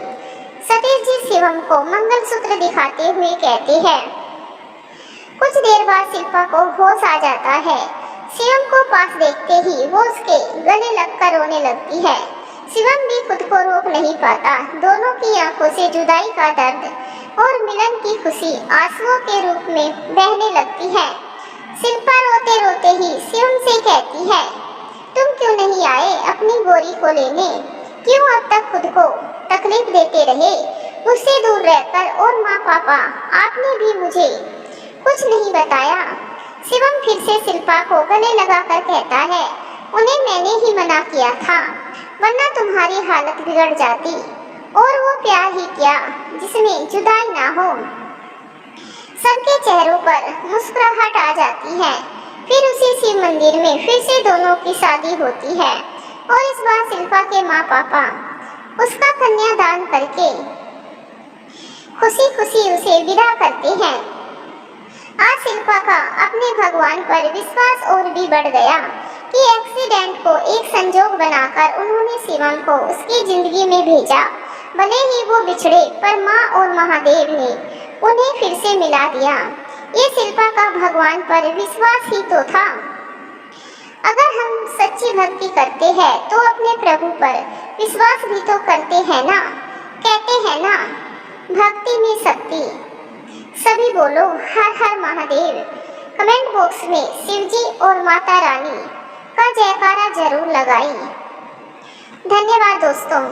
सतीश जी शिवम को मंगलसूत्र दिखाते हुए कहते हैं। कुछ देर बाद शिल्पा को होश आ जाता है। शिवम को पास देखते ही वो उसके गले लगकर रोने लगती है। शिवम भी खुद को रोक नहीं पाता। दोनों की आंखों से जुदाई का दर्द और मिलन की खुशी आंसुओं के रूप में बहने लगती है। शिल्पा रोते रोते ही शिवम से कहती है, तुम क्यों नहीं आए अपनी गौरी को लेने? क्यों अब तक खुद को तकलीफ देते रहे? उससे दूर रहकर। और माँ पापा, आपने भी मुझे कुछ नहीं बताया। शिवम फिर से शिल्पा को गले लगाकर कहता है, उन्हें मैंने ही मना किया था, वरना तुम्हारी हालत बिगड़ जाती। और वो प्यार ही किया जिसमें जुदाई ना हो। सबके चेहरों पर मुस्कुराहट आ जाती है। फिर उसी शिव मंदिर में फिर से दोनों की शादी होती है। और इस बार शिल्पा के माँ पापा उसका कन्यादान करके खुशी खुशी उसे विदा करते हैं। आज शिल्पा का अपने भगवान पर विश्वास और भी बढ़ गया कि एक्सीडेंट को एक संजोग बनाकर उन्होंने शिवम को उसकी जिंदगी में भेजा। भले ही वो बिछड़े, पर माँ और महादेव ने उन्हें फिर से मिला दिया। ये शिल्पा का भगवान पर विश्वास ही तो था। अगर हम सच्ची भक्ति करते हैं तो अपने प्रभु पर विश्वास भी तो करते हैं ना। कहते हैं ना, भक्ति में शक्ति। सभी बोलो हर हर महादेव। कमेंट बॉक्स में शिवजी और माता रानी का जयकारा जरूर लगाएं। धन्यवाद दोस्तों।